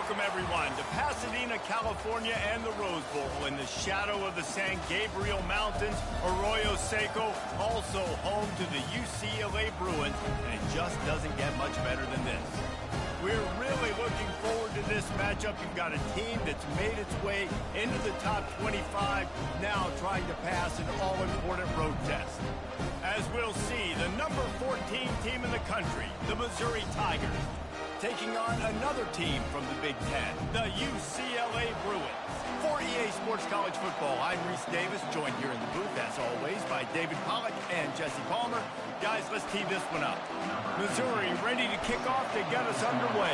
Welcome, everyone, to Pasadena, California, and the Rose Bowl in the shadow of the San Gabriel Mountains, Arroyo Seco, also home to the UCLA Bruins, and it just doesn't get much better than this. We're really looking forward to this matchup. You've got a team that's made its way into the top 25, now trying to pass an all-important road test. As we'll see, the number 14 team in the country, the Missouri Tigers, taking on another team from the Big Ten, the UCLA Bruins. For EA Sports College Football, I'm Reese Davis, joined here in the booth, as always, by David Pollack and Jesse Palmer. Guys, let's tee this one up. Missouri ready to kick off to get us underway.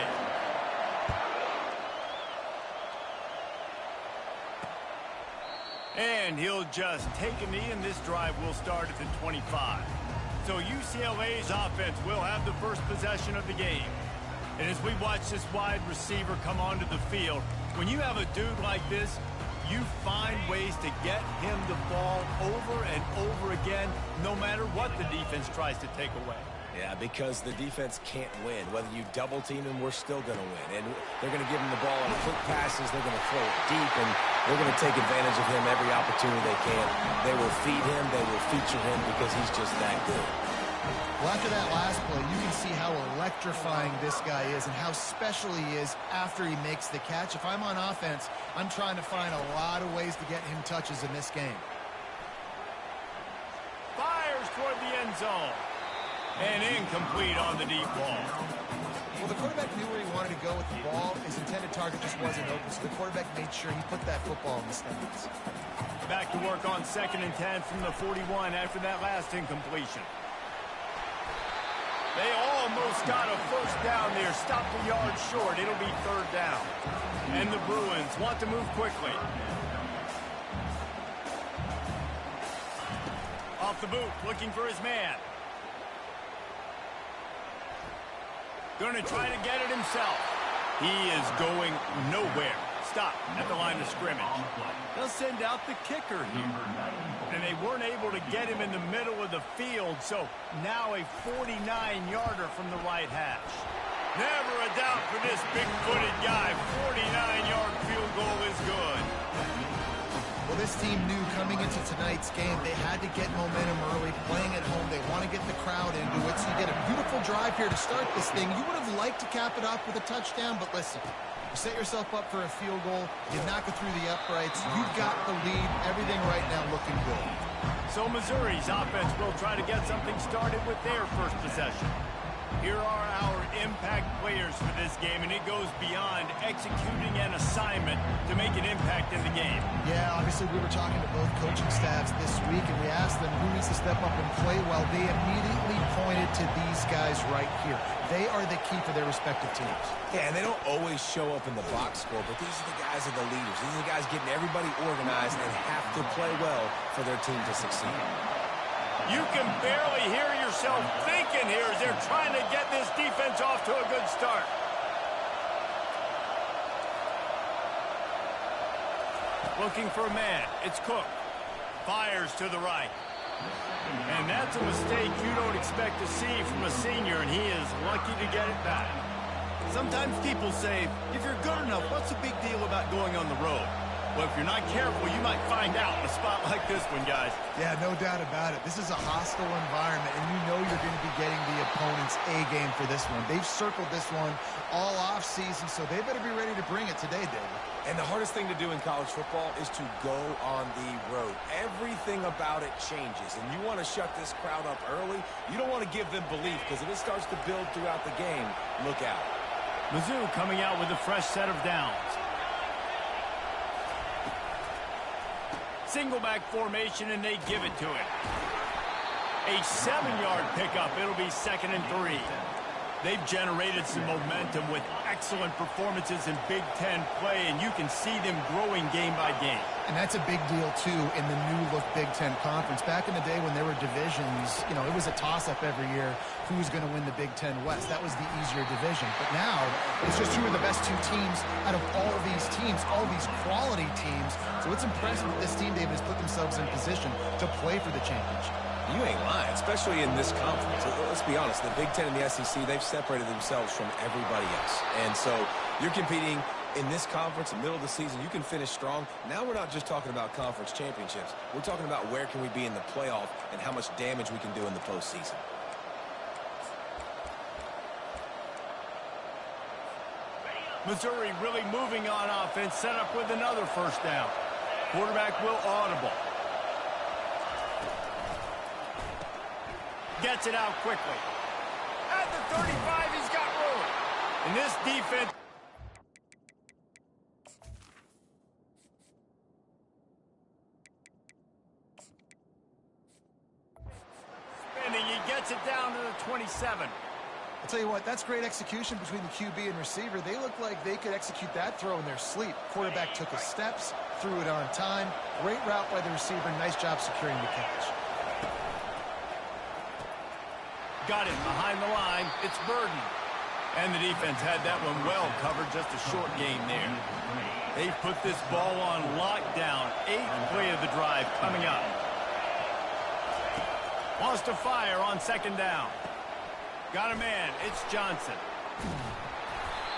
And he'll just take a knee, and this drive will start at the 25. So UCLA's offense will have the first possession of the game. And as we watch this wide receiver come onto the field, when you have a dude like this, you find ways to get him the ball over and over again, no matter what the defense tries to take away. Yeah, because the defense can't win. Whether you double team him, we're still going to win. And they're going to give him the ball on quick passes. They're going to throw it deep, and they're going to take advantage of him every opportunity they can. They will feed him. They will feature him because he's just that good. Well, after that last play, you can see how electrifying this guy is and how special he is after he makes the catch. If I'm on offense, I'm trying to find a lot of ways to get him touches in this game. Fires toward the end zone. And incomplete on the deep ball. Well, the quarterback knew where he wanted to go with the ball. His intended target just wasn't open, so the quarterback made sure he put that football in the stands. Back to work on 2nd and 10 from the 41 after that last incompletion. They almost got a first down there. Stopped the yard short. It'll be 3rd down. And the Bruins want to move quickly. Off the boot, looking for his man. Going to try to get it himself. He is going nowhere. Stop at the line of scrimmage. They'll send out the kicker here. And they weren't able to get him in the middle of the field, so now a 49-yarder from the right hash. Never a doubt for this big-footed guy. 49-yard field goal is good. Well, this team knew coming into tonight's game they had to get momentum early, playing at home. They want to get the crowd into it, so you get a beautiful drive here to start this thing. You would have liked to cap it off with a touchdown, but listen, you set yourself up for a field goal, you knock it through the uprights, you've got the lead, everything right now looking good. So Missouri's offense will try to get something started with their first possession. Here are our impact players for this game, and it goes beyond executing an assignment to make an impact in the game. Yeah, obviously we were talking to both coaching staffs this week, and we asked them who needs to step up and play well. They immediately pointed to these guys right here. They are the key for their respective teams. Yeah, and they don't always show up in the box score, but these are the guys that are the leaders. These are the guys getting everybody organized and have to play well for their team to succeed. You can barely hear yourself thinking here as they're trying to get this defense off to a good start. Looking for a man. It's Cook. Fires to the right. And that's a mistake you don't expect to see from a senior, and he is lucky to get it back. Sometimes people say, if you're good enough, what's the big deal about going on the road? Well, if you're not careful, you might find out in a spot like this one, guys. Yeah, no doubt about it. This is a hostile environment, and you know you're going to be getting the opponent's A-game for this one. They've circled this one all off-season, so they better be ready to bring it today, David. And the hardest thing to do in college football is to go on the road. Everything about it changes, and you want to shut this crowd up early. You don't want to give them belief, because if it starts to build throughout the game, look out. Mizzou coming out with a fresh set of downs. Single back formation, and they give it to him. A 7-yard pickup. It'll be 2nd and 3. They've generated some momentum with excellent performances in Big Ten play, and you can see them growing game by game. And that's a big deal, too, in the new-look Big Ten Conference. Back in the day when there were divisions, you know, it was a toss-up every year who was going to win the Big Ten West. That was the easier division. But now, it's just who are the best two teams out of all these teams, all these quality teams. So it's impressive that this team, David, has put themselves in position to play for the championship. You ain't lying, especially in this conference. Let's be honest, the Big Ten and the SEC, they've separated themselves from everybody else. And so you're competing In this conference, middle of the season, you can finish strong. Now we're not just talking about conference championships. We're talking about where can we be in the playoff and how much damage we can do in the postseason. Missouri really moving on offense, set up with another first down. Quarterback will audible. Gets it out quickly. At the 35, he's got room. And this defense... spinning, he gets it down to the 27. I'll tell you what, that's great execution between the QB and receiver. They look like they could execute that throw in their sleep. Quarterback took his steps, threw it on time. Great route by the receiver. Nice job securing the catch. Got it behind the line. It's Burden. And the defense had that one well covered. Just a short game there. They've put this ball on lockdown. 8th play of the drive coming up. Wants to fire on second down. Got a man. It's Johnson.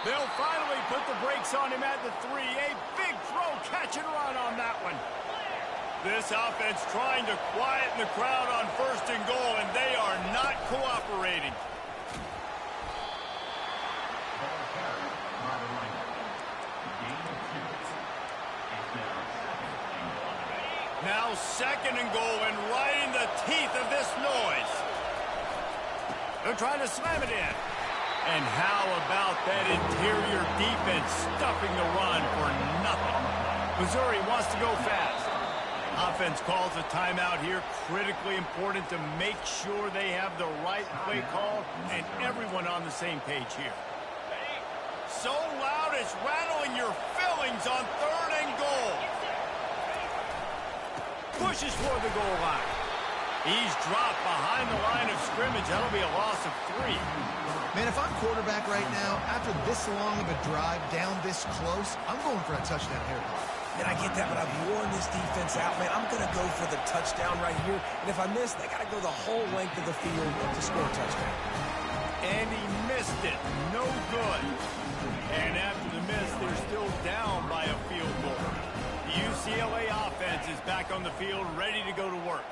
They'll finally put the brakes on him at the 3. A big throw, catch and run on that one. This offense trying to quieten the crowd on 1st and goal, and they are not cooperating. Now 2nd and goal, and right in the teeth of this noise. They're trying to slam it in. And how about that interior defense stuffing the run for nothing? Missouri wants to go fast. Offense calls a timeout here. Critically important to make sure they have the right play call and everyone on the same page here. So loud it's rattling your fillings on 3rd and goal. Pushes toward the goal line. He's dropped behind the line of scrimmage. That'll be a loss of 3. Man, if I'm quarterback right now, after this long of a drive, down this close, I'm going for a touchdown haircut. And I get that, but I've worn this defense out, man. I'm going to go for the touchdown right here. And if I miss, they got to go the whole length of the field to score a touchdown. And he missed it. No good. And after the miss, they're still down by a field goal. The UCLA offense is back on the field, ready to go to work.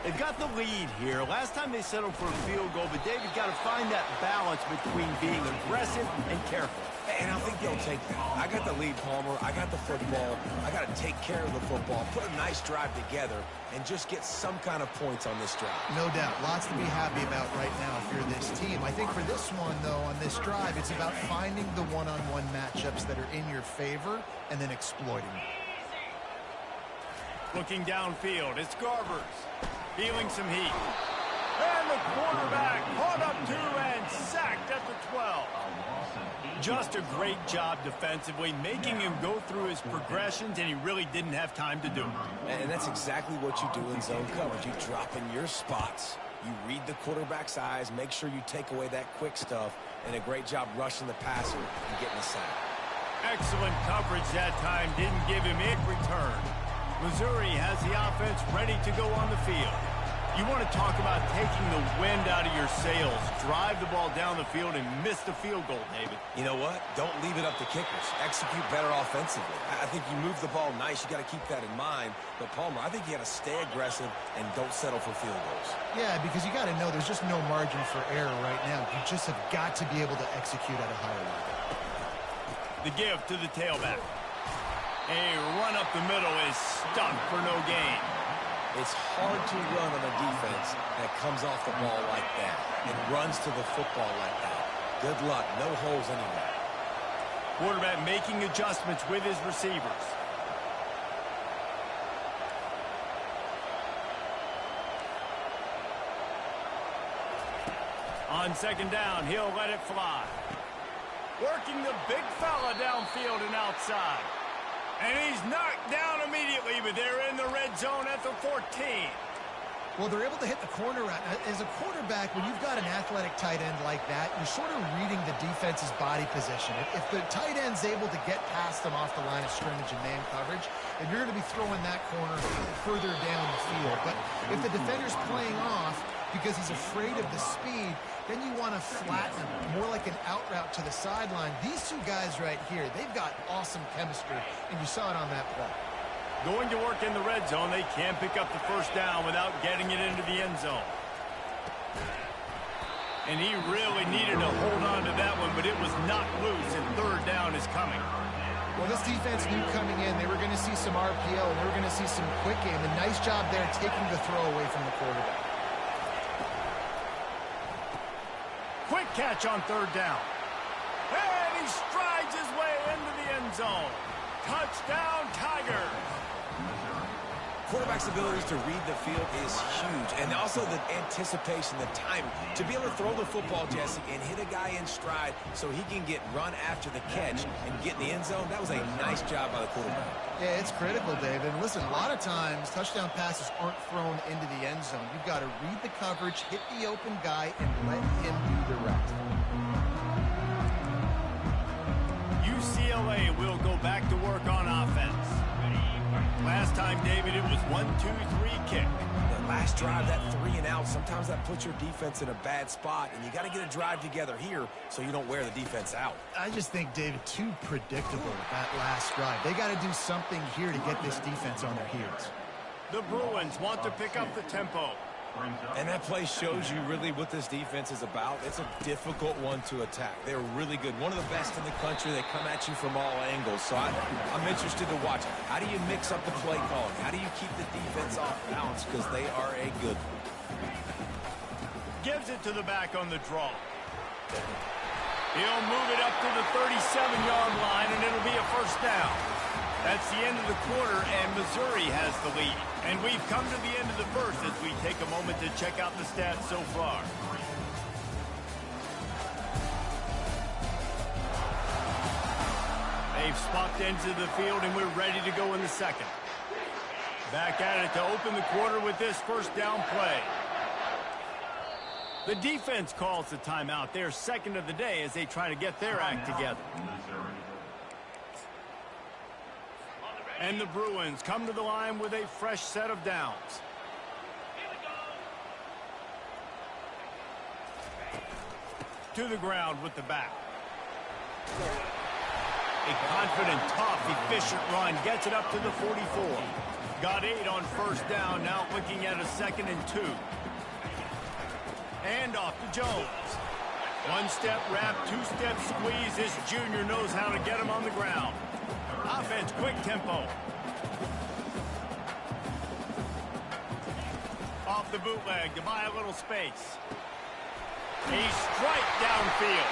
They've got the lead here. Last time they settled for a field goal, but David got to find that balance between being aggressive and careful. And I think they'll take that. I got the lead, Palmer. I got the football. I got to take care of the football, put a nice drive together, and just get some kind of points on this drive. No doubt. Lots to be happy about right now if you're this team. I think for this one, though, on this drive, it's about finding the one-on-one matchups that are in your favor and then exploiting them. Looking downfield, it's Garbers. Feeling some heat. And the quarterback caught up to and sacked at the 12. Just a great job defensively, making him go through his progressions, and he really didn't have time to do it. And that's exactly what you do in zone coverage. You drop in your spots. You read the quarterback's eyes, make sure you take away that quick stuff, and a great job rushing the passer and getting the sack. Excellent coverage that time. Didn't give him a return. Missouri has the offense ready to go on the field. You want to talk about taking the wind out of your sails. Drive the ball down the field and miss the field goal, David. You know what? Don't leave it up to kickers. Execute better offensively. I think you move the ball nice. You got to keep that in mind. But, Palmer, I think you got to stay aggressive and don't settle for field goals. Yeah, because you got to know there's just no margin for error right now. You just have got to be able to execute at a higher level. The give to the tailback. A run up the middle is stuck for no gain. It's hard to run on a defense that comes off the ball like that and runs to the football like that. Good luck. No holes anywhere. Quarterback making adjustments with his receivers. On 2nd down, he'll let it fly. Working the big fella downfield and outside. And he's knocked down immediately, but they're in the red zone at the 14. Well, they're able to hit the corner route. As a quarterback, when you've got an athletic tight end like that, you're sort of reading the defense's body position. If the tight end's able to get past them off the line of scrimmage and man coverage, then you're going to be throwing that corner further down the field. But if the defender's playing off, because he's afraid of the speed. Then you want to flatten him, more like an out route to the sideline. These two guys right here, they've got awesome chemistry, and you saw it on that play. Going to work in the red zone, they can't pick up the first down without getting it into the end zone. And he really needed to hold on to that one, but it was knocked loose, and third down is coming. Well, this defense knew coming in they were going to see some RPO, and they were going to see some quick game. A nice job there taking the throw away from the quarterback. Quick catch on third down. And he strides his way into the end zone. Touchdown, Tigers. Quarterback's abilities to read the field is huge, and also the anticipation, the timing. To be able to throw the football, Jesse, and hit a guy in stride so he can get run after the catch and get in the end zone, that was a nice job by the quarterback. Yeah, it's critical, David. And listen, a lot of times touchdown passes aren't thrown into the end zone. You've got to read the coverage, hit the open guy, and let him do the rest. UCLA will go back to work on offense. Last time, David, it was 1-2-3 kick. The last drive, that 3 and out, sometimes that puts your defense in a bad spot, and you got to get a drive together here so you don't wear the defense out. I just think, David, too predictable that last drive. They got to do something here to get this defense on their heels. The Bruins want to pick up the tempo. And that play shows you really what this defense is about. It's a difficult one to attack. They're really good. One of the best in the country. They come at you from all angles. So I'm interested to watch. How do you mix up the play calling? How do you keep the defense off balance? Because they are a good one. Gives it to the back on the draw. He'll move it up to the 37-yard line, and it'll be a first down. That's the end of the quarter, and Missouri has the lead. And we've come to the end of the first as we take a moment to check out the stats so far. They've swapped into the field, and we're ready to go in the second. Back at it to open the quarter with this first down play. The defense calls the timeout. Their second of the day as they try to get their act together. And the Bruins come to the line with a fresh set of downs. To the ground with the back. A confident, tough, efficient run gets it up to the 44. Got 8 on first down, now looking at a 2nd and 2. And off to Jones. One-step wrap, two-step squeeze. This junior knows how to get him on the ground. Offense, quick tempo. Off the bootleg to buy a little space. A strike downfield.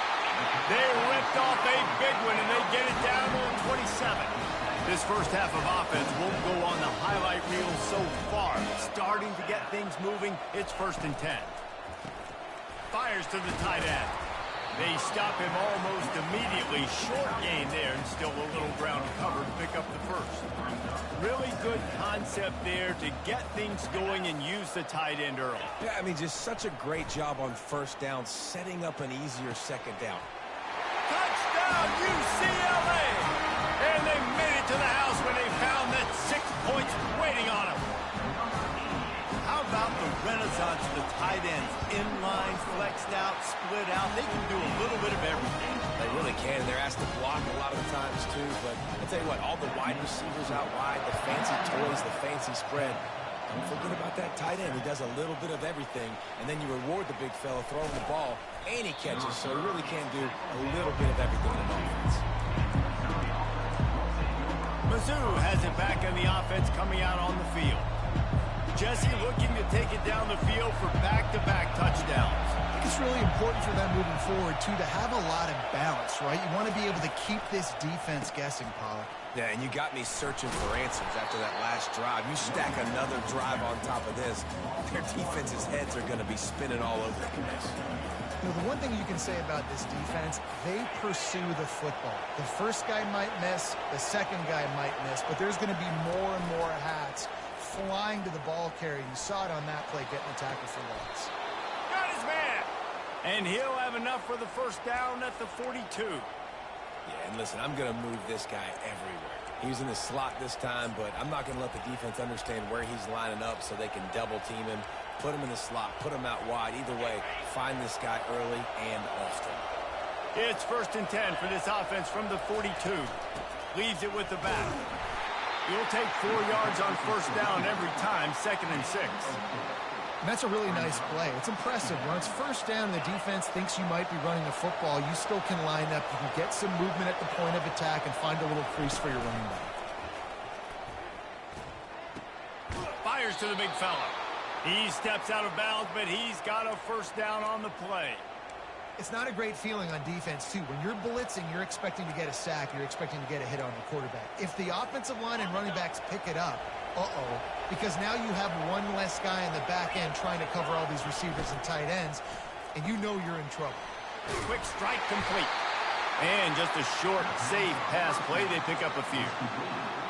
They ripped off a big one, and they get it down to the 27. This first half of offense won't go on the highlight reel so far. Starting to get things moving. It's 1st and 10. Fires to the tight end. They stop him almost immediately. Short gain there, and still a little ground covered to pick up the first. Really good concept there to get things going and use the tight end early. Yeah, I mean, just such a great job on first down, setting up an easier second down. Touchdown, UCLA! And they made it to the house when they found that 6 points waiting on them. How about the renaissance of the tight ends? Inline, flexed out, split out. They can do a little bit of everything. They really can. They're asked to block a lot of the times, too. But I'll tell you what, all the wide receivers out wide, the fancy toys, the fancy spread. Don't forget about that tight end. He does a little bit of everything. And then you reward the big fella throwing the ball, and he catches. So he really can do a little bit of everything in an offense. Mizzou has it back on the offense coming out on the field. Jesse looking to take it down the field for back-to-back touchdowns. I think it's really important for them moving forward, too, to have a lot of balance, right? You want to be able to keep this defense guessing, Pollock. Yeah, and you got me searching for answers after that last drive. You stack another drive on top of this, their defense's heads are going to be spinning all over the place. You know, the one thing you can say about this defense, they pursue the football. The first guy might miss, the second guy might miss, but there's going to be more and more hats flying to the ball carrier. You saw it on that play, getting the tackle for loss. Got his man! And he'll have enough for the first down at the 42. Yeah, and listen, I'm going to move this guy everywhere. He's in the slot this time, but I'm not going to let the defense understand where he's lining up so they can double team him, put him in the slot, put him out wide. Either way, find this guy early and often. It's 1st and 10 for this offense from the 42. Leaves it with the back. He'll take 4 yards on 1st down every time, 2nd and 6. And that's a really nice play. It's impressive. When it's 1st down and the defense thinks you might be running a football, you still can line up. You can get some movement at the point of attack and find a little crease for your running back. Fires to the big fella. He steps out of bounds, but he's got a 1st down on the play. It's not a great feeling on defense, too. When you're blitzing, you're expecting to get a sack. You're expecting to get a hit on the quarterback. If the offensive line and running backs pick it up, because now you have one less guy in the back end trying to cover all these receivers and tight ends, and you know you're in trouble. Quick strike complete. And just a short, safe pass play. They pick up a few.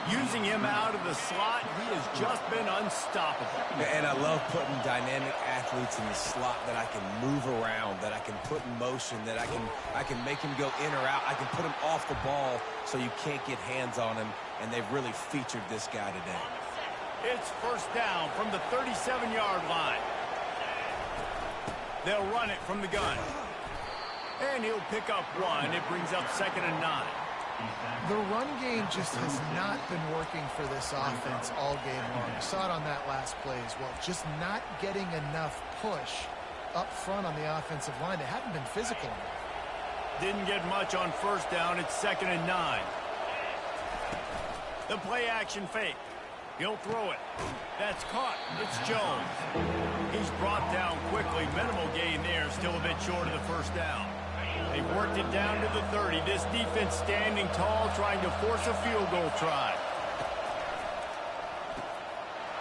Using him out of the slot, he has just been unstoppable. And I love putting dynamic athletes in the slot that I can move around, that I can put in motion, that I can make him go in or out. I can put him off the ball so you can't get hands on him, and they've really featured this guy today. It's 1st down from the 37-yard line. They'll run it from the gun. And he'll pick up 1. It brings up 2nd and 9. The run game just has not been working for this offense all game long. You saw it on that last play as well. Just not getting enough push up front on the offensive line. They haven't been physical enough. Didn't get much on 1st down. It's 2nd and 9. The play action fake. He'll throw it. That's caught. It's Jones. He's brought down quickly. Minimal gain there. Still a bit short of the 1st down. They've worked it down to the 30. This defense standing tall, trying to force a field goal try.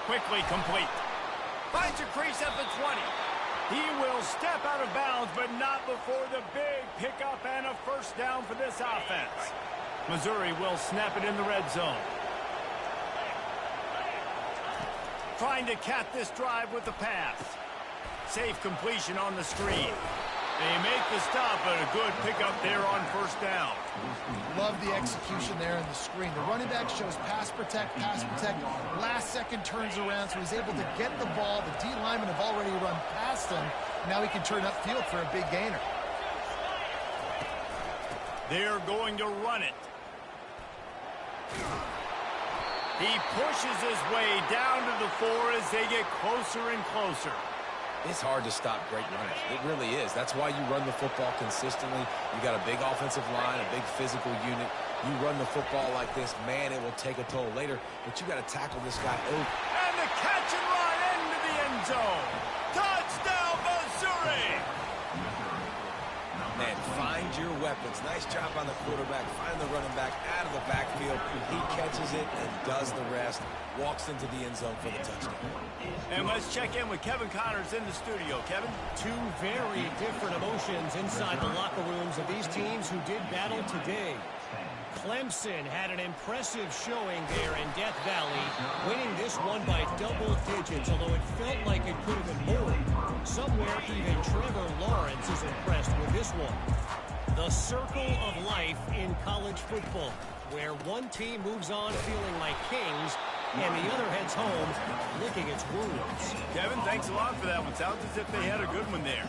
Quickly complete. Finds a crease at the 20. He will step out of bounds, but not before the big pickup and a 1st down for this offense. Missouri will snap it in the red zone. Trying to cap this drive with the pass. Safe completion on the screen. They make the stop, but a good pickup there on 1st down. Love the execution there on the screen. The running back shows pass protect. Last second turns around, so he's able to get the ball. The D linemen have already run past him. Now he can turn upfield for a big gainer. They're going to run it. He pushes his way down to the 4 as they get closer and closer. It's hard to stop great runners. It really is. That's why you run the football consistently. You got a big offensive line, a big physical unit. You run the football like this, man, it will take a toll later, but you got to tackle this guy over. And the catch and run into the end zone. Touchdown, Missouri! Man, find your weapons. Nice job on the quarterback. Find the running back out of the backfield. He catches it and does the rest. Walks into the end zone for the touchdown. And let's check in with Kevin Connors in the studio. Kevin? Two very different emotions inside the locker rooms of these teams who did battle today. Clemson had an impressive showing there in Death Valley, winning this one by double digits, although it felt like it could have been more. Somewhere even Trevor Lawrence is impressed with this one. The circle of life in college football, where one team moves on feeling like kings, and the other heads home licking its wounds. Kevin, thanks a lot for that one. Sounds as if they had a good one there.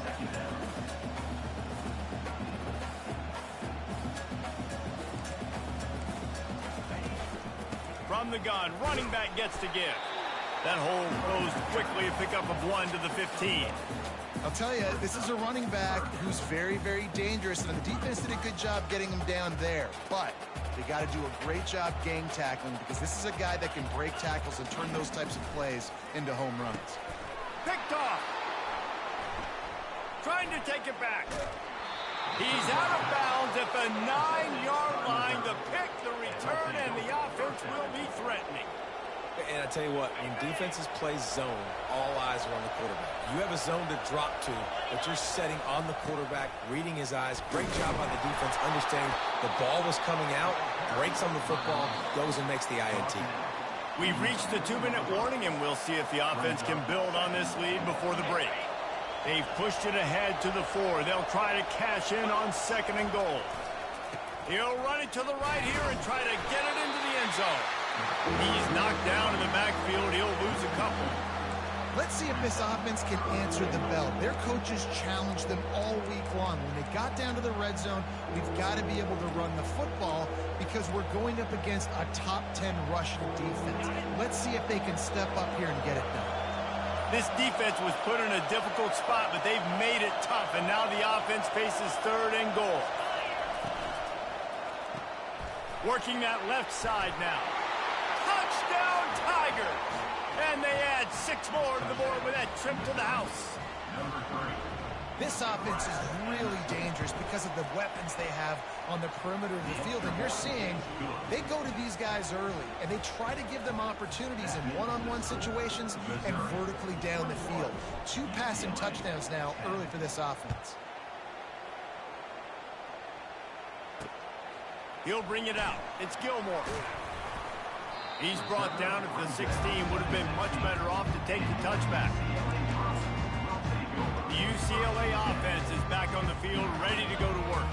From the gun, running back gets to give. That hole closed quickly, a pickup of 1 to the 15. I'll tell you, this is a running back who's very, very dangerous, and the defense did a good job getting him down there. But they got to do a great job gang tackling, because this is a guy that can break tackles and turn those types of plays into home runs. Picked off. Trying to take it back. He's out of bounds at the 9-yard line. The pick, the return, and the offense will be threatening. And I tell you what, when defenses play zone, all eyes are on the quarterback. You have a zone to drop to, but you're setting on the quarterback, reading his eyes. Great job by the defense, understanding the ball was coming out, breaks on the football, goes and makes the INT. We've reached the 2-minute warning, and we'll see if the offense can build on this lead before the break. They've pushed it ahead to the 4. They'll try to cash in on 2nd and goal. He'll run it to the right here and try to get it into the end end zone. He's knocked down in the backfield. He'll lose a couple. Let's see if this offense can answer the bell. Their coaches challenged them all week long. When they got down to the red zone, we've got to be able to run the football because we're going up against a top 10 rushing defense. Let's see if they can step up here and get it done. This defense was put in a difficult spot, but they've made it tough, and now the offense faces 3rd and goal. Working that left side now. Touchdown, Tigers! And they add 6 more to the board with that trip to the house. This offense is really dangerous because of the weapons they have on the perimeter of the field. And you're seeing they go to these guys early, and they try to give them opportunities in one-on-one situations and vertically down the field. 2 passing touchdowns now early for this offense. He'll bring it out. It's Gilmore. He's brought down at the 16. Would have been much better off to take the touchback. The UCLA offense is back on the field, ready to go to work.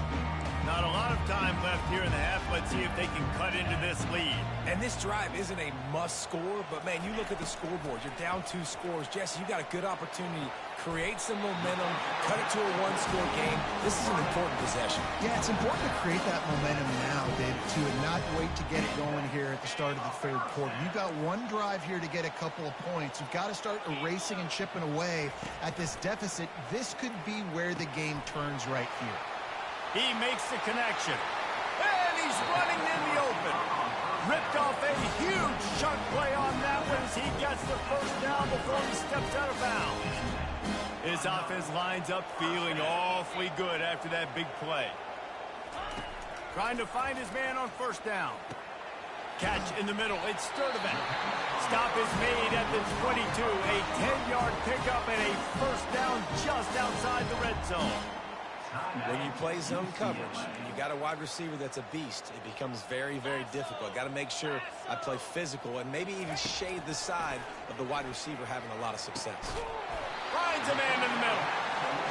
Not a lot of time left here in the half. Let's see if they can cut into this lead. And this drive isn't a must score, but, man, you look at the scoreboard. You're down 2 scores. Jesse, you got a good opportunity. Create some momentum. Cut it to a 1-score game. This is an important possession. Yeah, it's important to create that momentum now, Dave, and not wait to get it going here at the start of the 3rd quarter. You've got 1 drive here to get a couple of points. You've got to start erasing and chipping away at this deficit. This could be where the game turns right here. He makes the connection. And he's running in the open. Ripped off a huge chunk play on that one as he gets the 1st down before he steps out of bounds. His offense lines up feeling awfully good after that big play. Trying to find his man on 1st down. Catch in the middle. It's Sturdivant. Stop is made at the 22. A 10-yard pickup and a 1st down just outside the red zone. When you play zone coverage, you got a wide receiver that's a beast. It becomes very, very difficult. Got to make sure I play physical and maybe even shade the side of the wide receiver having a lot of success. Finds a man in the middle.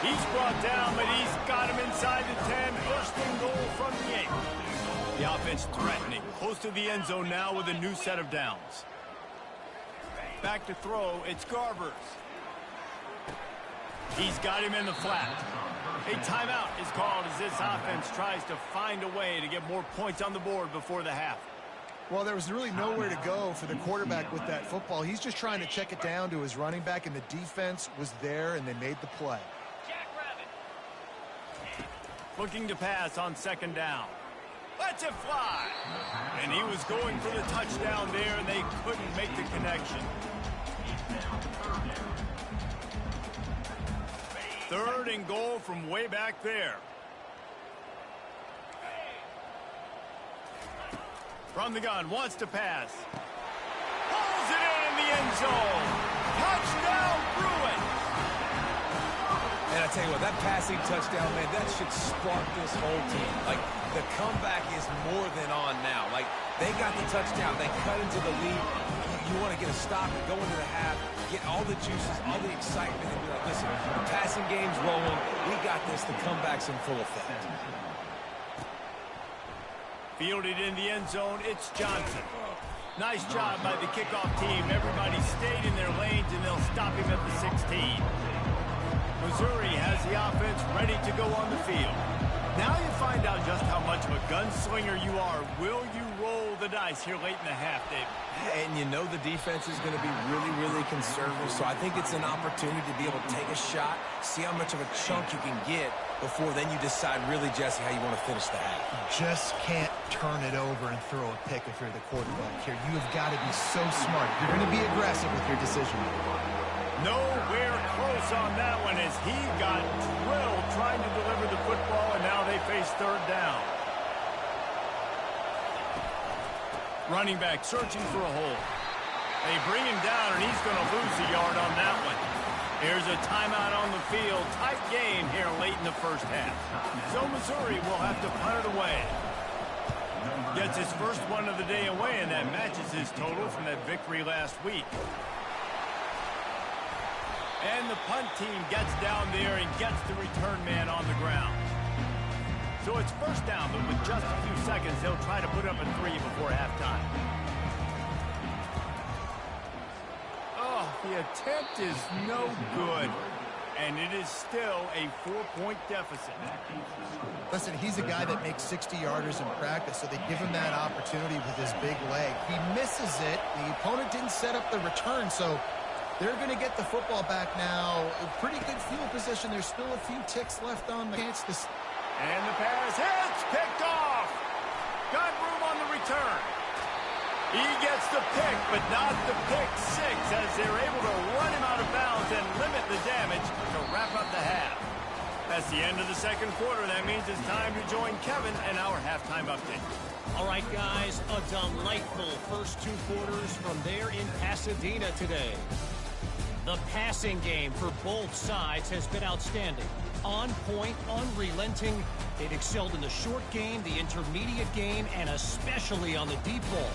He's brought down, but he's got him inside the 10. 1st and goal from the 8. The offense threatening. Close to the end zone now with a new set of downs. Back to throw. It's Garbers. He's got him in the flat. A timeout is called as this offense tries to find a way to get more points on the board before the half. Well, there was really nowhere to go for the quarterback with that football. He's just trying to check it down to his running back, and the defense was there, and they made the play. Looking to pass on 2nd down. Lets it fly. And he was going for the touchdown there, and they couldn't make the connection. 3rd and goal from way back there. From the gun, wants to pass. Pulls it in the end zone. Touchdown, Bruins. And I tell you what, that passing touchdown, man, that should spark this whole team. Like, the comeback is more than on now. Like, they got the touchdown. They cut into the lead. You want to get a stop and go into the half, get all the juices, all the excitement, and be like, listen, the passing game's rolling. We got this. The comeback's in full effect. Fielded in the end zone, it's Johnson. Nice job by the kickoff team. Everybody stayed in their lanes, and they'll stop him at the 16. Missouri has the offense ready to go on the field. Now you find out just how much of a gunslinger you are. Will you roll the dice here late in the half, David? And you know the defense is going to be really, really conservative, so I think it's an opportunity to be able to take a shot, see how much of a chunk you can get before then you decide really, Jesse, how you want to finish the half. Just can't turn it over and throw a pick if you're the quarterback here. You have got to be so smart. You're going to be aggressive with your decision. Nowhere close on that one as he got drilled trying to deliver the football, and now they face 3rd down. Running back searching for a hole. They bring him down, and he's going to lose a yard on that one. Here's a timeout on the field. Tight game here late in the 1st half. So Missouri will have to punt it away. Gets his 1st one of the day away, and that matches his total from that victory last week. And the punt team gets down there and gets the return man on the ground. So it's first down, but with just a few seconds, they'll try to put up a 3 before halftime. Oh, the attempt is no good. And it is still a 4-point deficit. Listen, he's a guy that makes 60-yarders in practice, so they give him that opportunity with his big leg. He misses it. The opponent didn't set up the return, so they're going to get the football back now. A pretty good field position. There's still a few ticks left on the chance. And the pass hits, picked off. Got room on the return. He gets the pick, but not the pick six, as they're able to run him out of bounds and limit the damage to wrap up the half. That's the end of the second quarter. That means it's time to join Kevin and our halftime update. All right, guys, a delightful first 2 quarters from there in Pasadena today. The passing game for both sides has been outstanding. On point, unrelenting. They've excelled in the short game, the intermediate game, and especially on the deep ball.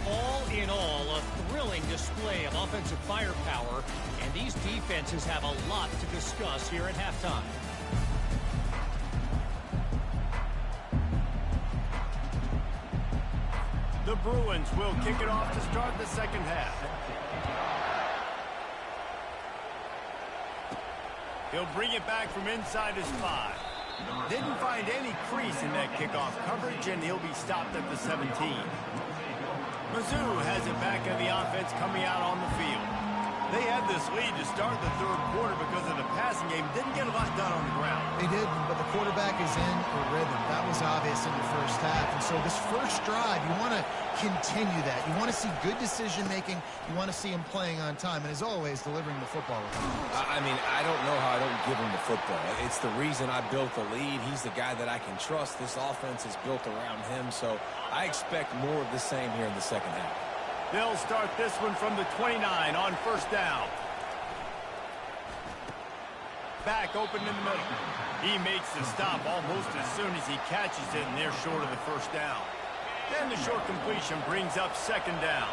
All in all, a thrilling display of offensive firepower, and these defenses have a lot to discuss here at halftime. The Bruins will kick it off to start the second half. He'll bring it back from inside his 5. Didn't find any crease in that kickoff coverage, and he'll be stopped at the 17. Mizzou has it back in the offense coming out on the field. They had this lead to start the third quarter because of the passing game. Didn't get a lot done on the ground. They didn't, but the quarterback is in a rhythm. That was obvious in the first half. And so this first drive, you want to continue that. You want to see good decision-making. You want to see him playing on time. And as always, delivering the football. I mean, I don't know how I don't give him the football. It's the reason I built the lead. He's the guy that I can trust. This offense is built around him. So I expect more of the same here in the second half. They'll start this one from the 29 on first down. Back open in the middle. He makes the stop almost as soon as he catches it, and they're short of the first down. Then the short completion brings up second down.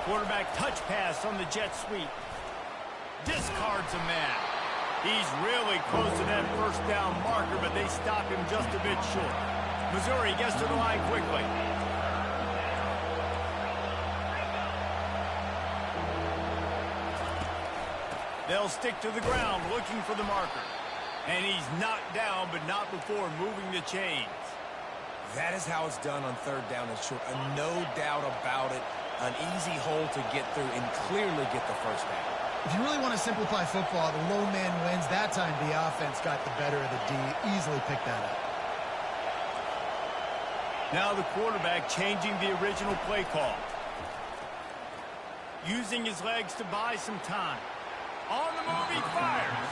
Quarterback touch pass on the jet sweep. Discards a man. He's really close to that first down marker, but they stop him just a bit short. Missouri gets to the line quickly. They'll stick to the ground looking for the marker. And he's knocked down, but not before moving the chains. That is how it's done on third down and short. No doubt about it. An easy hole to get through and clearly get the first down. If you really want to simplify football, the low man wins. That time the offense got the better of the D. Easily picked that up. Now the quarterback changing the original play call. Using his legs to buy some time. On the move, he fires.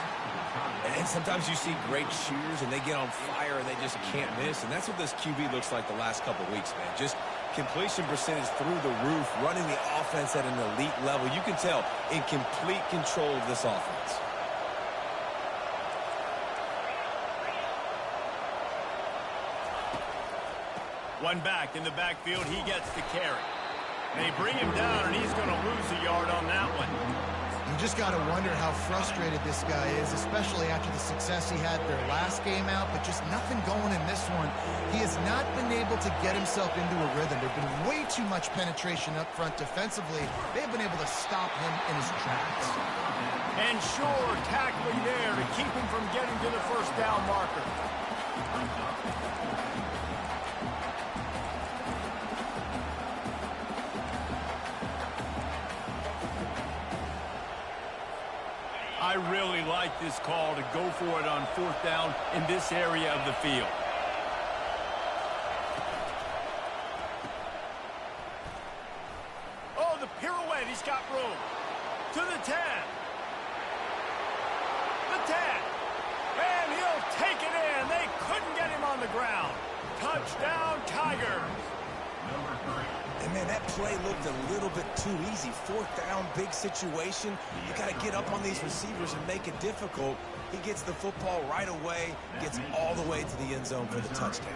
And sometimes you see great shooters and they get on fire and they just can't miss. And that's what this QB looks like the last couple weeks, man. Just completion percentage through the roof, running the offense at an elite level. You can tell in complete control of this offense. One back in the backfield, he gets the carry. They bring him down, and he's going to lose a yard on that one. You just got to wonder how frustrated this guy is, especially after the success he had their last game out, but just nothing going in this one. He has not been able to get himself into a rhythm. There's been way too much penetration up front defensively. They've been able to stop him in his tracks. And sure, tackling there to keep him from getting to the first down marker. I really like this call to go for it on fourth down in this area of the field. Oh, the pirouette, he's got room. To the 10. The 10. And he'll take it in. They couldn't get him on the ground. Touchdown, Tigers. And, man, that play looked a little bit too easy. Fourth down, big situation. You got to get up on these receivers and make it difficult. He gets the football right away, gets all the way to the end zone for the touchdown.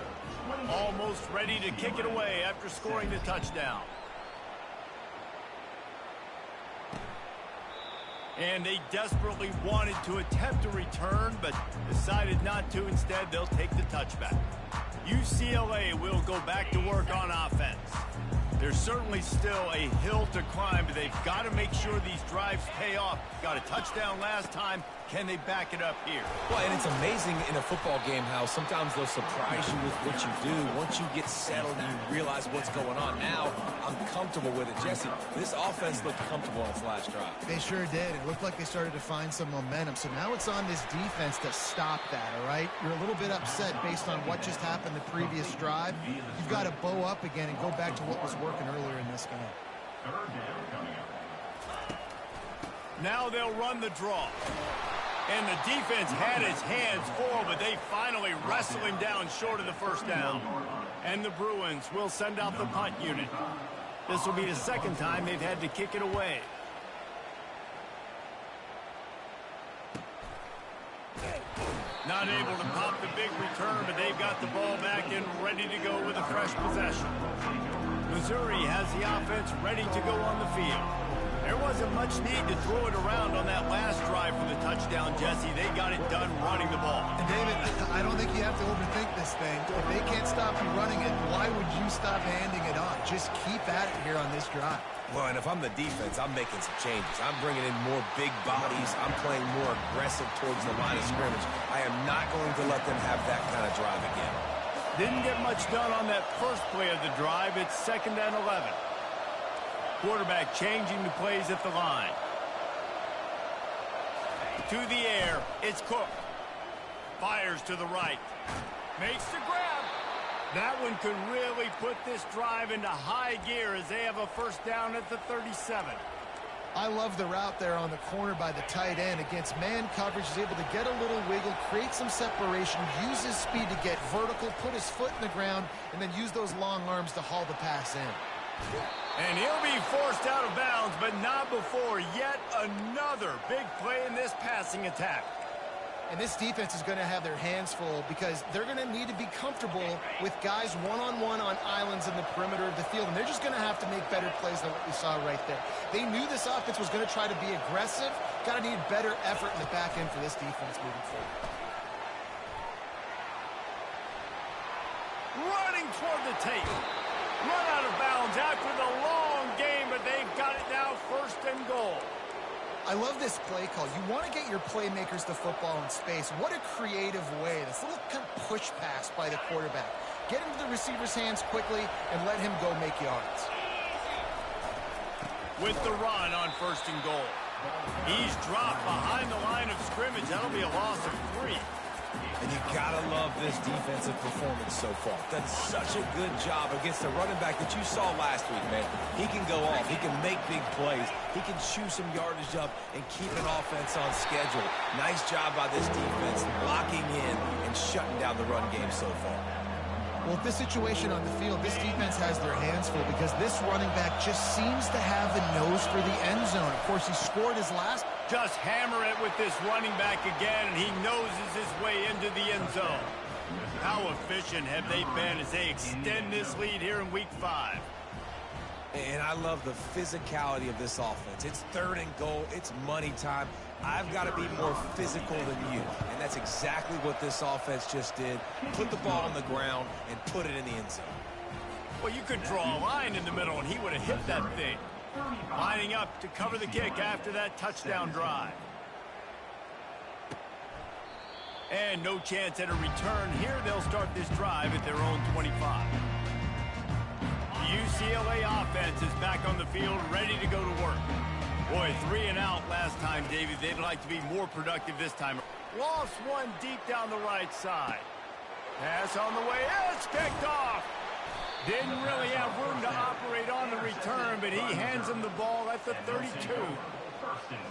Almost ready to kick it away after scoring the touchdown. And they desperately wanted to attempt a return, but decided not to. Instead, they'll take the touchback. UCLA will go back to work on offense. There's certainly still a hill to climb, but they've got to make sure these drives pay off. Got a touchdown last time. Can they back it up here? Well, and it's amazing in a football game how sometimes they'll surprise you with what you do. Once you get settled, you realize what's going on. Now, I'm comfortable with it. Jesse, this offense looked comfortable on its last drive. They sure did. It looked like they started to find some momentum. So now it's on this defense to stop that, all right? You're a little bit upset based on what just happened the previous drive. You've got to bow up again and go back to what was working earlier in this game. Now they'll run the draw. And the defense had his hands full, but they finally wrestle him down short of the first down. And the Bruins will send out the punt unit. This will be the second time they've had to kick it away. Not able to pop the big return, but they've got the ball back and ready to go with a fresh possession. Missouri has the offense ready to go on the field. There wasn't much need to throw it around on that last drive for the touchdown, Jesse. They got it done running the ball. And David, I don't think you have to overthink this thing. If they can't stop you running it, why would you stop handing it off? Just keep at it here on this drive. Well, and if I'm the defense, I'm making some changes. I'm bringing in more big bodies. I'm playing more aggressive towards the line of scrimmage. I am not going to let them have that kind of drive again. Didn't get much done on that first play of the drive. It's 2nd and 11. Quarterback changing the plays at the line. To the air, it's Cook. Fires to the right. Makes the grab. That one could really put this drive into high gear as they have a first down at the 37. I love the route there on the corner by the tight end against man coverage. He's able to get a little wiggle, create some separation, use his speed to get vertical, put his foot in the ground, and then use those long arms to haul the pass in. And he'll be forced out of bounds, but not before yet another big play in this passing attack. And this defense is going to have their hands full because they're going to need to be comfortable with guys one-on-one on islands in the perimeter of the field. And they're just going to have to make better plays than what we saw right there. They knew this offense was going to try to be aggressive. Got to need better effort in the back end for this defense moving forward. Running toward the tape. Run out of bounds after the long game, but they've got it now 1st and goal. I love this play call. You want to get your playmakers the football in space. What a creative way. This little kind of push pass by the quarterback. Get into the receiver's hands quickly and let him go make yards. With the run on 1st and goal. He's dropped behind the line of scrimmage. That'll be a loss of 3. And you gotta love this defensive performance so far. Done such a good job against the running back that you saw last week, man. He can go off. He can make big plays. He can chew some yardage up and keep an offense on schedule. Nice job by this defense locking in and shutting down the run game so far. Well, with this situation on the field, this defense has their hands full because this running back just seems to have a nose for the end zone. Of course, he scored his last. Just hammer it with this running back again, and he noses his way into the end zone. How efficient have they been as they extend this lead here in Week 5? And I love the physicality of this offense. It's 3rd and goal. It's money time. I've got to be more physical than you. And that's exactly what this offense just did. Put the ball on the ground and put it in the end zone. Well, you could draw a line in the middle, and he would have hit that thing. Lining up to cover the kick after that touchdown drive. And no chance at a return here. They'll start this drive at their own 25. The UCLA offense is back on the field, ready to go to work. Boy, 3 and out last time, David. They'd like to be more productive this time. Lost one deep down the right side. Pass on the way. It's kicked off. Didn't really have room to operate on the return, but he hands him the ball at the 32.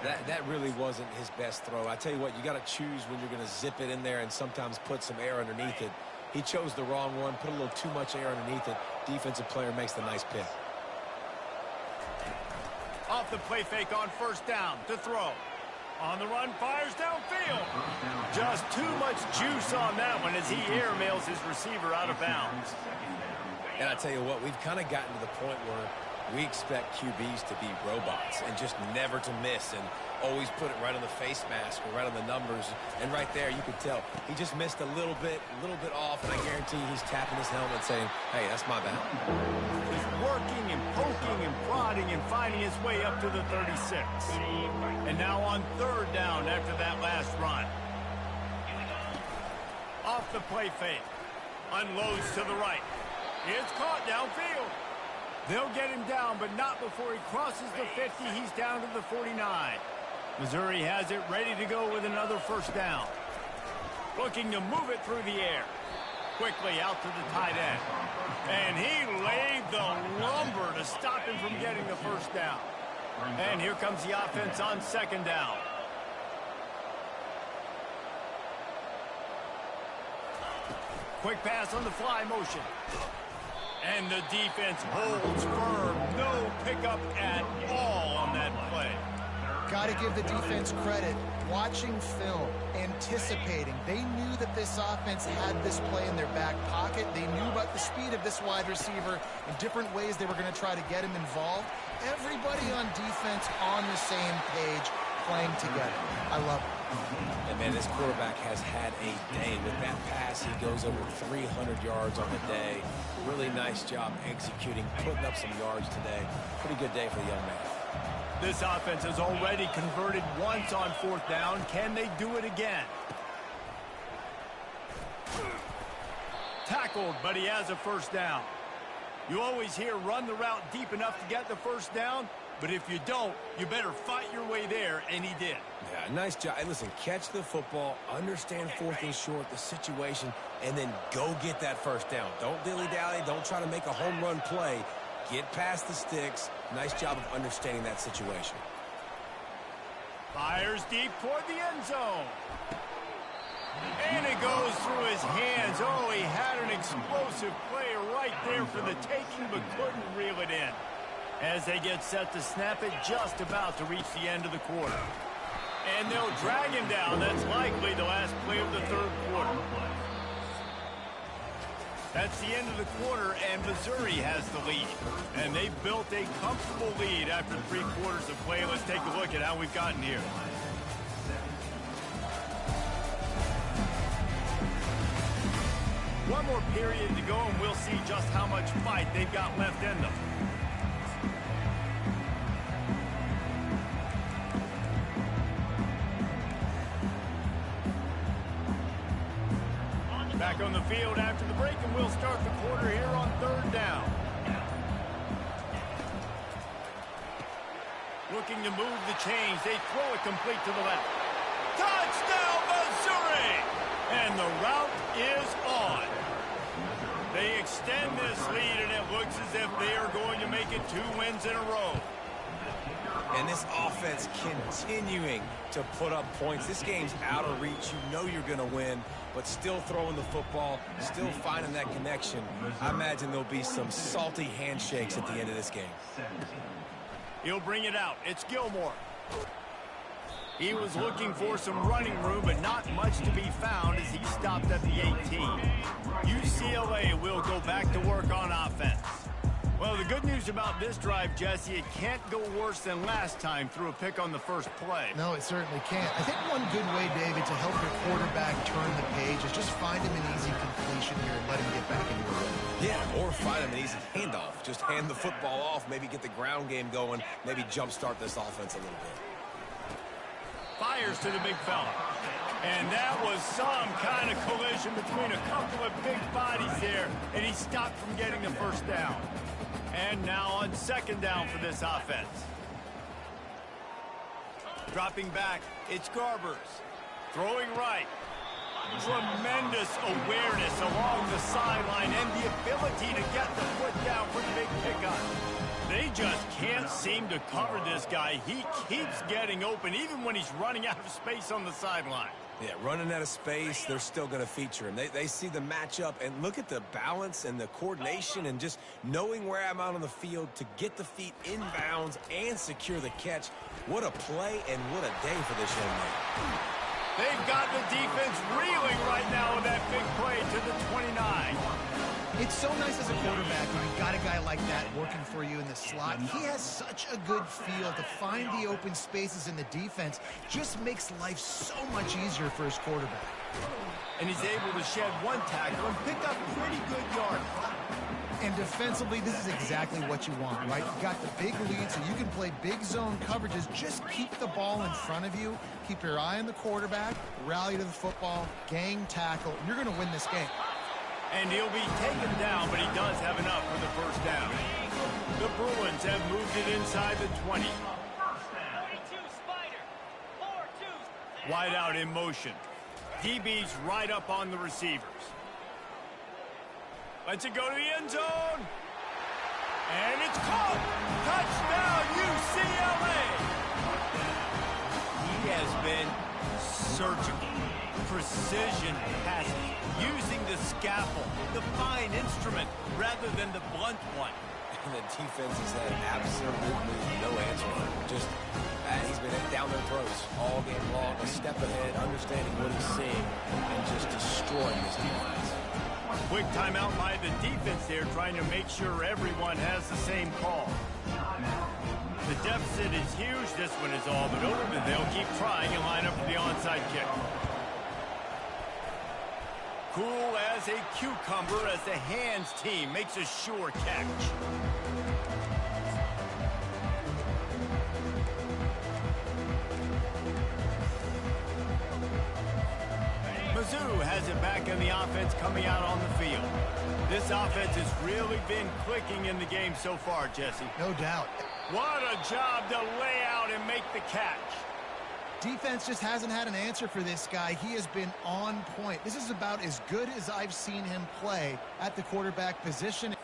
That really wasn't his best throw. I tell you what, you got to choose when you're going to zip it in there and sometimes put some air underneath it. He chose the wrong one, put a little too much air underneath it. Defensive player makes the nice pick. Off the play fake on 1st down to throw. On the run, fires downfield. Just too much juice on that one as he airmails his receiver out of bounds. And I tell you what, we've kind of gotten to the point where We expect QBs to be robots and just never to miss and always put it right on the face mask or right on the numbers. And right there, you could tell he just missed a little bit off, and I guarantee he's tapping his helmet saying, hey, that's my bad. He's working and poking and prodding and finding his way up to the 36. And now on third down after that last run. Off the play fake. Unloads to the right. It's caught downfield. They'll get him down, but not before he crosses the 50. He's down to the 49. Missouri has it ready to go with another first down. Looking to move it through the air. Quickly out to the tight end. And he laid the lumber to stop him from getting the first down. And here comes the offense on second down. Quick pass on the fly motion. And the defense holds firm. No pickup at all on that play. Got to give the defense credit. Watching film, anticipating. They knew that this offense had this play in their back pocket. They knew about the speed of this wide receiver in different ways they were going to try to get him involved. Everybody on defense on the same page, playing together. I love it. And, man, this quarterback has had a day. With that pass, he goes over 300 yards on the day. Really nice job executing, putting up some yards today. Pretty good day for the young man. This offense has already converted once on fourth down. Can they do it again? Tackled, but he has a first down. You always hear run the route deep enough to get the first down, but if you don't, you better fight your way there, and he did. Yeah, nice job. Hey, listen, catch the football, understand fourth and short, the situation, and then go get that first down. Don't dilly-dally. Don't try to make a home run play. Get past the sticks. Nice job of understanding that situation. Fires deep toward the end zone. And it goes through his hands. Oh, he had an explosive play right there for the taking, but couldn't reel it in. As they get set to snap it, just about to reach the end of the quarter. And they'll drag him down. That's likely the last play of the third quarter. That's the end of the quarter, and Missouri has the lead. And they've built a comfortable lead after 3 quarters of play. Let's take a look at how we've gotten here. One more period to go, and we'll see just how much fight they've got left in them. Back on the field after the break, and we'll start the quarter here on third down. Looking to move the chains. They throw it complete to the left. Touchdown, Missouri! And the route is on. They extend this lead, and it looks as if they are going to make it 2 wins in a row. And this offense continuing to put up points. This game's out of reach. You know you're going to win, but still throwing the football, still finding that connection. I imagine there'll be some salty handshakes at the end of this game. He'll bring it out. It's Gilmore. He was looking for some running room, but not much to be found as he stopped at the 18. UCLA will go back to work on offense. Well, the good news about this drive, Jesse, it can't go worse than last time through a pick on the first play. No, it certainly can't. I think one good way, David, to help your quarterback turn the page is just find him an easy completion here and let him get back into the rhythm. Yeah, or find him an easy handoff. Just hand the football off, maybe get the ground game going, maybe jumpstart this offense a little bit. Fires to the big fella. And that was some kind of collision between a couple of big bodies there, and he stopped from getting the first down. And now on second down for this offense. Dropping back, it's Garbers. Throwing right. Tremendous awareness along the sideline and the ability to get the foot down for the big pickup. They just can't seem to cover this guy. He keeps getting open, even when he's running out of space on the sideline. Yeah, running out of space, they're still going to feature him. They see the matchup, and look at the balance and the coordination and just knowing where I'm out on the field to get the feet in bounds and secure the catch. What a play and what a day for this young man. They've got the defense reeling right now with that big play to the 29. It's so nice as a quarterback when you've got a guy like that working for you in the slot. He has such a good feel to find the open spaces in the defense. Just makes life so much easier for his quarterback. And he's able to shed one tackle and pick up pretty good yards. And defensively, this is exactly what you want, right? You've got the big lead, so you can play big zone coverages. Just keep the ball in front of you. Keep your eye on the quarterback. Rally to the football. Gang tackle. You're going to win this game. And he'll be taken down, but he does have enough for the first down. The Bruins have moved it inside the 20. Wide out in motion. DB's right up on the receivers. Lets it go to the end zone. And it's caught. Touchdown, UCLA. He has been surgical. Precision passing. Using the scalpel, the fine instrument, rather than the blunt one. And the defense has had absolutely no answer for him. Just, he's been down their throats all game long, a step ahead, understanding what he's seeing, and just destroying his defense. Quick timeout by the defense there, trying to make sure everyone has the same call. The deficit is huge. This one is all but over, but they'll keep trying and line up for the onside kick. Cool as a cucumber as the hands team makes a sure catch. Mizzou has it back in the offense coming out on the field. This offense has really been clicking in the game so far, Jesse. No doubt. What a job to lay out and make the catch. Defense just hasn't had an answer for this guy. He has been on point. This is about as good as I've seen him play at the quarterback position.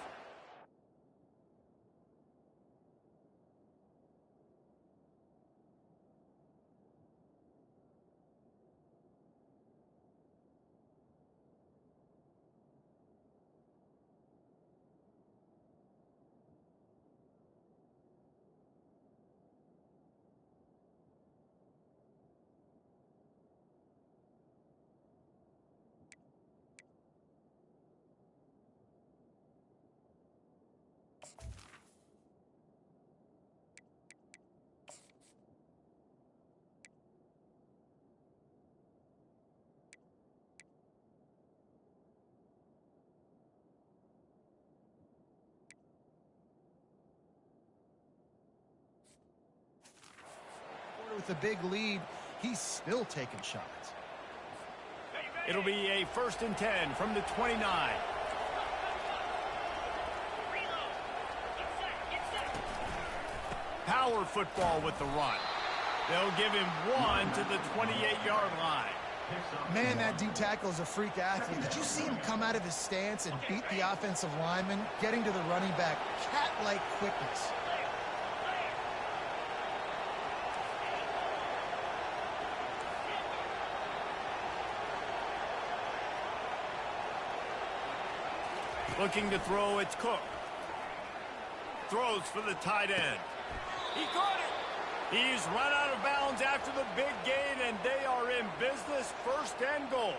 With a big lead, he's still taking shots. It'll be a 1st and 10 from the 29. Power football with the run. They'll give him one to the 28-yard line. Man, that D tackle is a freak athlete. Did you see him come out of his stance and beat the offensive lineman, getting to the running back? Cat-like quickness. Looking to throw, it's Cook. Throws for the tight end. He caught it. He's run out of bounds after the big gain, and they are in business, 1st and goal.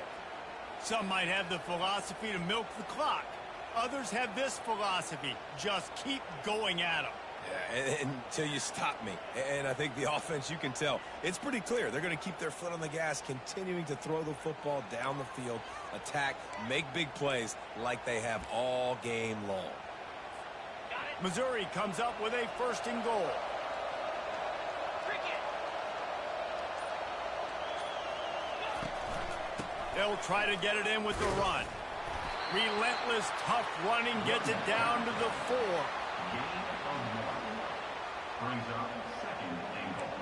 Some might have the philosophy to milk the clock. Others have this philosophy, just keep going at them. Yeah, until you stop me. And I think the offense, you can tell, it's pretty clear. They're going to keep their foot on the gas, continuing to throw the football down the field, attack, make big plays like they have all game long. Missouri comes up with a 1st and goal. They'll try to get it in with the run. Relentless, tough running gets it down to the 4. Brings up 2nd and goal.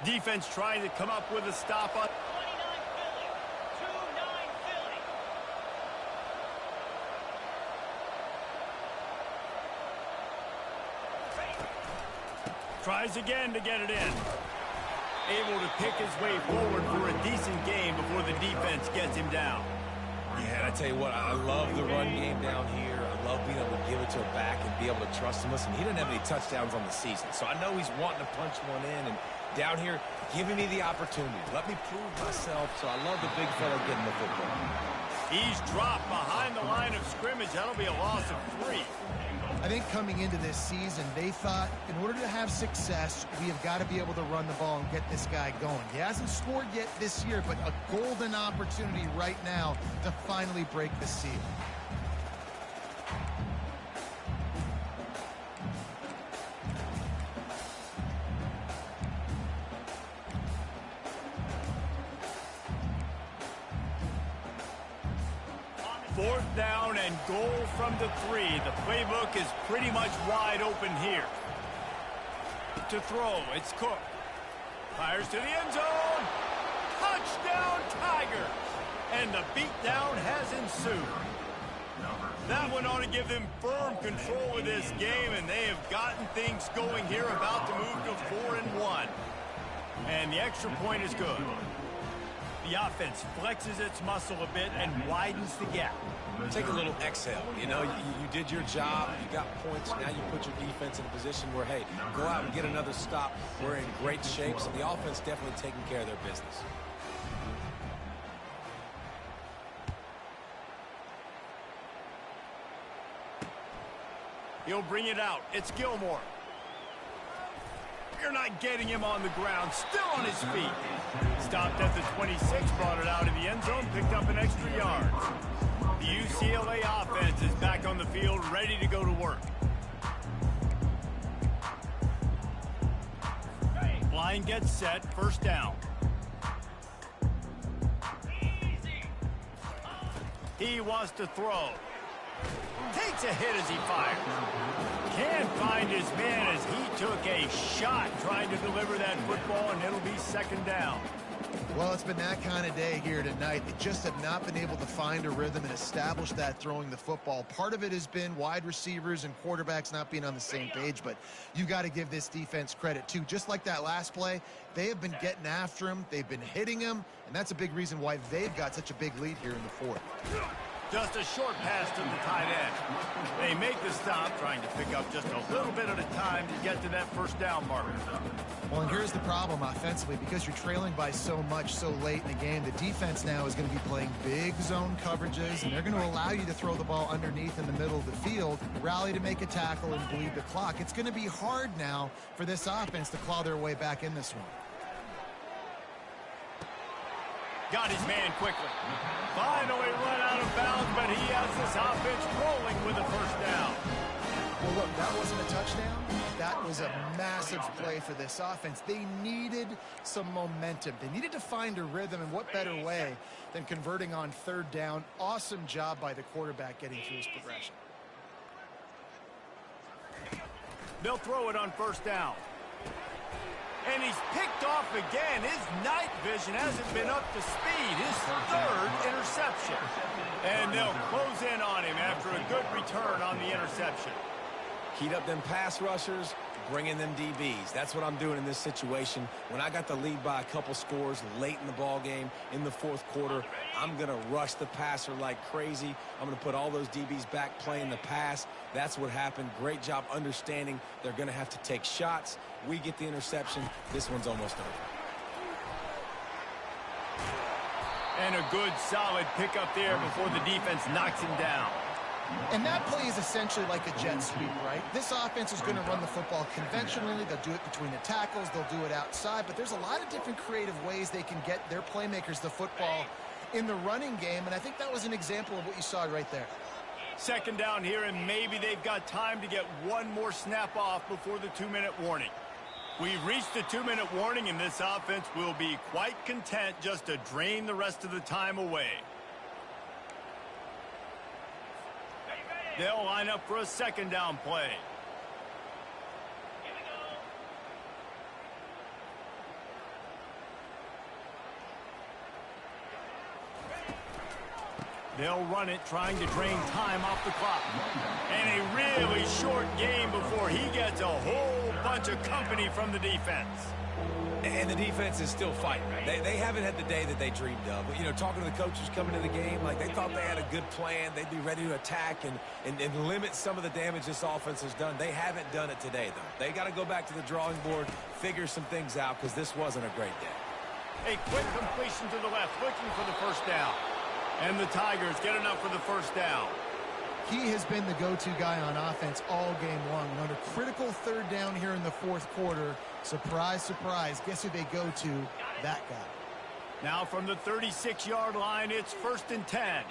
Defense trying to come up with a stop on. 29 Philly. 2-9 Philly. Tries again to get it in. Able to pick his way forward for a decent game before the defense gets him down. Yeah, and I tell you what, I love the run game down here. I love being able to give it to a back and be able to trust him. Listen, he didn't have any touchdowns on the season, so I know he's wanting to punch one in and Down here, giving me the opportunity. Let me prove myself, so I love the big fella getting the football. He's dropped behind the line of scrimmage. That'll be a loss of 3. I think coming into this season, they thought in order to have success, we have got to be able to run the ball and get this guy going. He hasn't scored yet this year, but a golden opportunity right now to finally break the seal. Fourth down and goal from the 3. The playbook is pretty much wide open here. To throw, it's Cook. Fires to the end zone. Touchdown, Tiger. And the beatdown has ensued. That one ought to give them firm control of this game, and they have gotten things going here, about to move to 4-1. And the extra point is good. The offense flexes its muscle a bit and widens the gap. Take a little exhale. You know, you did your job. You got points. Now you put your defense in a position where, hey, go out and get another stop. We're in great shape, so the offense definitely taking care of their business. He'll bring it out. It's Gilmore. You're not getting him on the ground. Still on his feet. Stopped at the 26, brought it out in the end zone, picked up an extra yard. The UCLA offense is back on the field, ready to go to work. Line gets set, first down. He wants to throw. Takes a hit as he fires. Can't find his man as he took a shot trying to deliver that football, and it'll be second down. Well, it's been that kind of day here tonight. They just have not been able to find a rhythm and establish that throwing the football. Part of it has been wide receivers and quarterbacks not being on the same page, but you got to give this defense credit too. Just like that last play, they have been getting after him. They've been hitting him, and that's a big reason why they've got such a big lead here in the fourth. Just a short pass to the tight end. They make the stop, trying to pick up just a little bit at a time to get to that first down marker. Well, and here's the problem offensively. Because you're trailing by so much so late in the game, the defense now is going to be playing big zone coverages, and they're going to allow you to throw the ball underneath in the middle of the field, rally to make a tackle, and bleed the clock. It's going to be hard now for this offense to claw their way back in this one. Got his man quickly. Finally run out of bounds, but he has this offense rolling with a first down. Well, look, that wasn't a touchdown. That was a massive play for this offense. They needed some momentum. They needed to find a rhythm, and what better way than converting on third down. Awesome job by the quarterback getting through his progression. They'll throw it on first down. And he's picked off again. His night vision hasn't been up to speed. His third interception. And they'll close in on him after a good return on the interception. Heat up them pass rushers, bring in them DBs. That's what I'm doing in this situation. When I got the lead by a couple scores late in the ball game, in the fourth quarter, I'm going to rush the passer like crazy. I'm going to put all those DBs back playing the pass. That's what happened. Great job understanding they're going to have to take shots. We get the interception. This one's almost over. And a good, solid pickup there before the defense knocks him down. And that play is essentially like a jet sweep, right? This offense is going to run the football conventionally. They'll do it between the tackles. They'll do it outside. But there's a lot of different creative ways they can get their playmakers the football in the running game. And I think that was an example of what you saw right there. Second down here, and maybe they've got time to get one more snap off before the 2-minute warning. We've reached the 2-minute warning, and this offense will be quite content just to drain the rest of the time away. They'll line up for a second down play. They'll run it, trying to drain time off the clock. And a really short game before he gets a whole bunch of company from the defense. And the defense is still fighting. They haven't had the day that they dreamed of. You know, talking to the coaches coming to the game, like they thought they had a good plan. They'd be ready to attack and limit some of the damage this offense has done. They haven't done it today, though. They got to go back to the drawing board, figure some things out, because this wasn't a great day. A quick completion to the left, looking for the first down. And the Tigers get enough for the first down. He has been the go-to guy on offense all game long. And on a critical third down here in the fourth quarter, surprise, surprise, guess who they go to? That guy. Now from the 36-yard line, it's 1st and 10.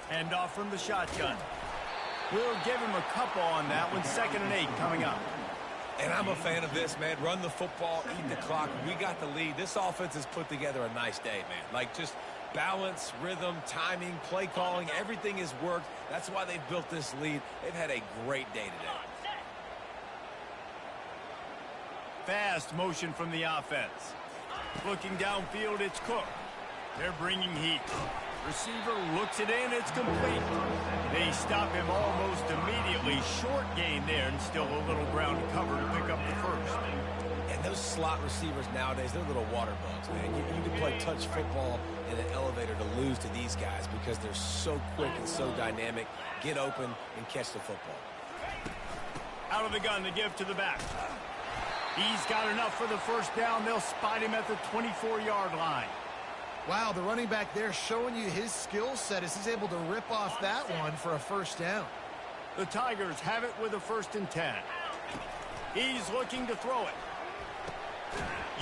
Hand off from the shotgun. We'll give him a couple on that one. 2nd and 8 coming up. And I'm a fan of this, man. Run the football, eat the clock. We got the lead. This offense has put together a nice day, man. Like just balance, rhythm, timing, play calling, everything has worked. That's why they've built this lead. They've had a great day today. Fast motion from the offense. Looking downfield, it's Cook. They're bringing heat. Receiver looks it in, it's complete. They stop him almost immediately. Short gain there and still a little ground to cover to pick up the first. And those slot receivers nowadays, they're little water bugs, man. You can play touch football in an elevator to lose to these guys because they're so quick and so dynamic. Get open and catch the football. Out of the gun to give to the back. He's got enough for the first down. They'll spot him at the 24-yard line. Wow, the running back there showing you his skill set as he's able to rip off that one for a first down. The Tigers have it with a 1st and 10. He's looking to throw it.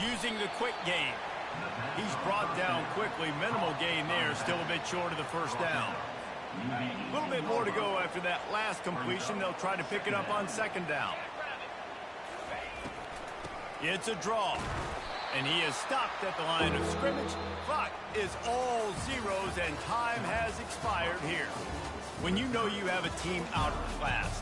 Using the quick game. He's brought down quickly. Minimal gain there. Still a bit short of the first down. A little bit more to go after that last completion. They'll try to pick it up on 2nd down. It's a draw. And he is stopped at the line of scrimmage. Clock is all zeros, and time has expired here. When you know you have a team outclassed,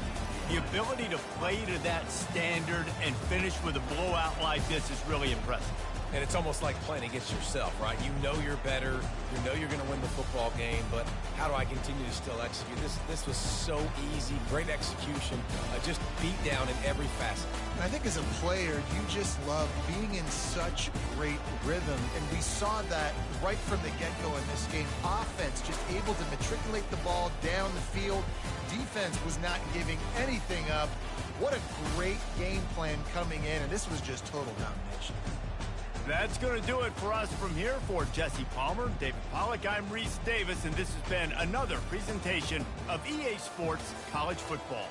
the ability to play to that standard and finish with a blowout like this is really impressive. And it's almost like playing against yourself, right? You know you're better. You know you're going to win the football game, but how do I continue to still execute? This was so easy. Great execution. Just beat down in every facet. And I think as a player, you just love being in such great rhythm. And we saw that right from the get-go in this game. Offense just able to matriculate the ball down the field. Defense was not giving anything up. What a great game plan coming in, and this was just total domination. That's going to do it for us from here. For Jesse Palmer, David Pollack, I'm Reese Davis, and this has been another presentation of EA Sports College Football.